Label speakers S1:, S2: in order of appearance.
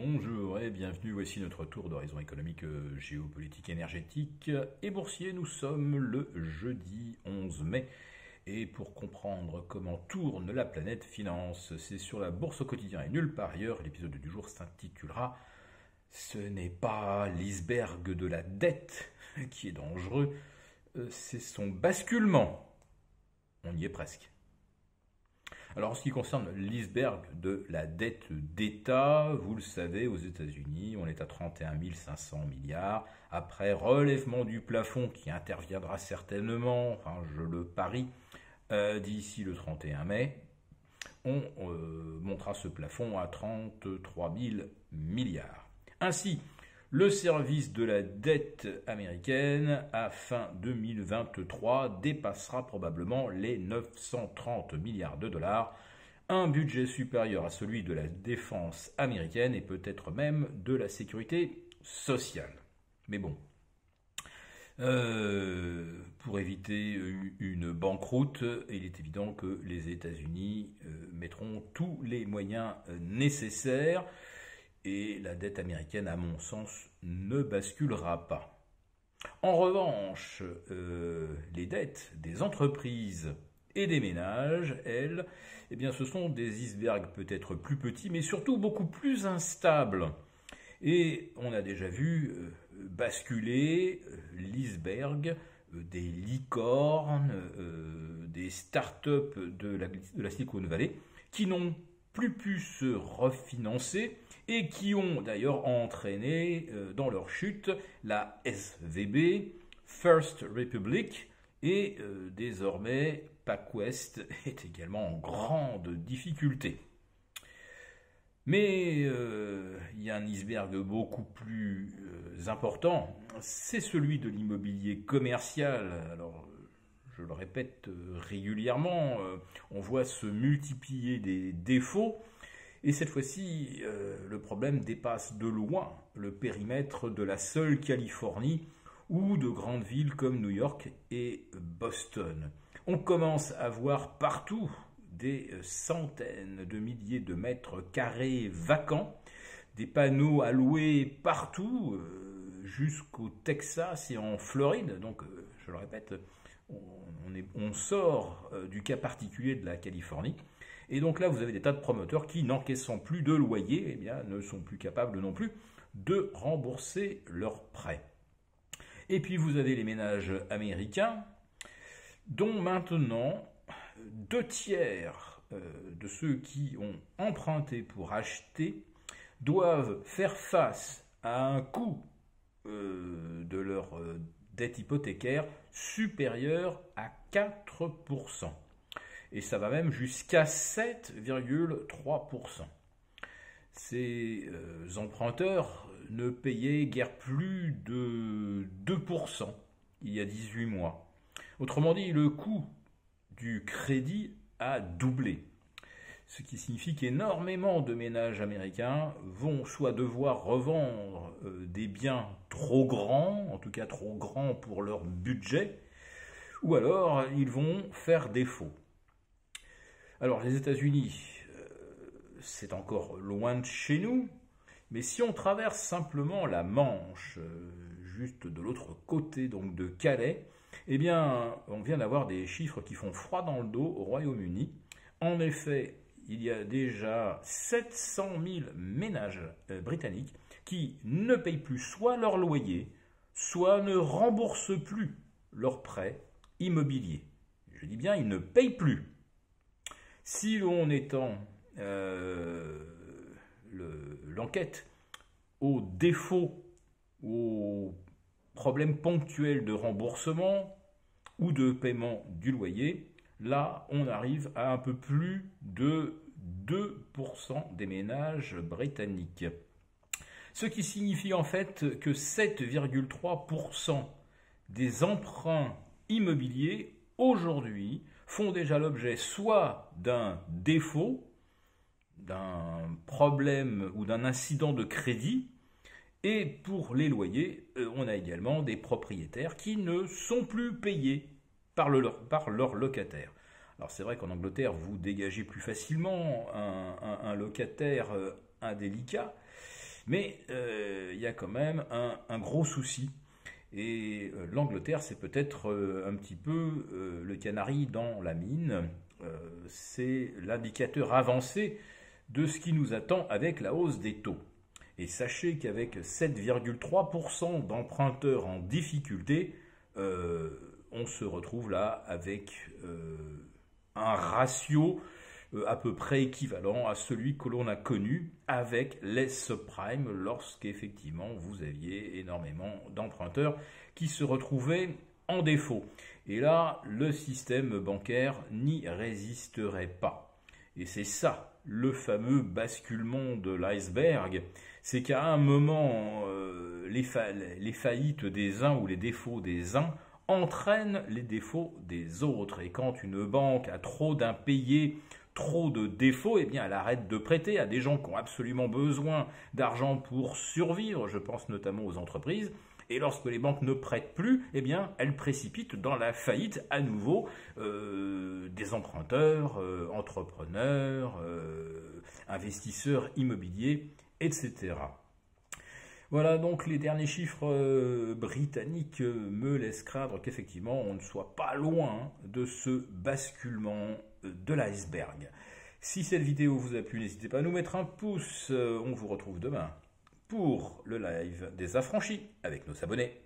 S1: Bonjour et bienvenue, voici notre tour d'horizon économique, géopolitique, énergétique et boursier. Nous sommes le jeudi 11 mai et pour comprendre comment tourne la planète finance, c'est sur la bourse au quotidien et nulle part ailleurs. L'épisode du jour s'intitulera « Ce n'est pas l'iceberg de la dette qui est dangereux, c'est son basculement ». On y est presque. Alors en ce qui concerne l'iceberg de la dette d'État, vous le savez, aux États-Unis, on est à 31 500 milliards. Après relèvement du plafond qui interviendra certainement, enfin je le parie, d'ici le 31 mai, on montera ce plafond à 33 000 milliards. Ainsi, le service de la dette américaine à fin 2023 dépassera probablement les 930 milliards de dollars, un budget supérieur à celui de la défense américaine et peut-être même de la sécurité sociale. Mais bon, pour éviter une banqueroute, il est évident que les États-Unis mettront tous les moyens nécessaires. Et la dette américaine, à mon sens, ne basculera pas. En revanche, les dettes des entreprises et des ménages, elles, eh bien, ce sont des icebergs peut-être plus petits, mais surtout beaucoup plus instables. Et on a déjà vu basculer l'iceberg des licornes, des start-up de la Silicon Valley, qui n'ont plus pu se refinancer et qui ont d'ailleurs entraîné dans leur chute la SVB, First Republic, et désormais PacWest est également en grande difficulté. Mais il y a un iceberg beaucoup plus important, c'est celui de l'immobilier commercial. Alors, je le répète régulièrement, on voit se multiplier des défauts. Et cette fois-ci, le problème dépasse de loin le périmètre de la seule Californie ou de grandes villes comme New York et Boston. On commence à voir partout des centaines de milliers de mètres carrés vacants, des panneaux à louer partout, jusqu'au Texas et en Floride. Donc, je le répète, on sort du cas particulier de la Californie. Et donc là, vous avez des tas de promoteurs qui, n'encaissant plus de loyer, eh bien, ne sont plus capables non plus de rembourser leurs prêts. Et puis vous avez les ménages américains, dont maintenant 2/3 de ceux qui ont emprunté pour acheter doivent faire face à un coût de leur dette hypothécaire supérieur à 4%. Et ça va même jusqu'à 7,3%. Ces emprunteurs ne payaient guère plus de 2% il y a 18 mois. Autrement dit, le coût du crédit a doublé. Ce qui signifie qu'énormément de ménages américains vont soit devoir revendre des biens trop grands, en tout cas trop grands pour leur budget, ou alors ils vont faire défaut. Alors les États-Unis, c'est encore loin de chez nous, mais si on traverse simplement la Manche, juste de l'autre côté donc de Calais, eh bien on vient d'avoir des chiffres qui font froid dans le dos au Royaume-Uni. En effet, il y a déjà 700 000 ménages britanniques qui ne payent plus soit leur loyer, soit ne remboursent plus leurs prêts immobiliers. Je dis bien, ils ne payent plus. Si l'on étend l'enquête aux défauts, aux problèmes ponctuels de remboursement ou de paiement du loyer, là on arrive à un peu plus de 2% des ménages britanniques. Ce qui signifie en fait que 7,3% des emprunts immobiliers aujourd'hui font déjà l'objet soit d'un défaut, d'un problème ou d'un incident de crédit, et pour les loyers, on a également des propriétaires qui ne sont plus payés par leurs locataires. Alors c'est vrai qu'en Angleterre, vous dégagez plus facilement un locataire indélicat, Mais il y a quand même un gros souci. Et l'Angleterre, c'est peut-être un petit peu le canari dans la mine. C'est l'indicateur avancé de ce qui nous attend avec la hausse des taux. Et sachez qu'avec 7,3% d'emprunteurs en difficulté, on se retrouve là avec un ratio à peu près équivalent à celui que l'on a connu avec les subprimes lorsqu'effectivement vous aviez énormément d'emprunteurs qui se retrouvaient en défaut. Et là, le système bancaire n'y résisterait pas. Et c'est ça, le fameux basculement de l'iceberg, c'est qu'à un moment, les faillites des uns ou les défauts des uns entraînent les défauts des autres. Et quand une banque a trop d'impayés, trop de défauts, eh bien elle arrête de prêter à des gens qui ont absolument besoin d'argent pour survivre, je pense notamment aux entreprises. Et lorsque les banques ne prêtent plus, eh bien, elles précipitent dans la faillite à nouveau des emprunteurs, entrepreneurs, investisseurs immobiliers, etc. Voilà, donc les derniers chiffres britanniques me laissent craindre qu'effectivement on ne soit pas loin de ce basculement de l'iceberg. Si cette vidéo vous a plu, n'hésitez pas à nous mettre un pouce. On vous retrouve demain pour le live des affranchis avec nos abonnés.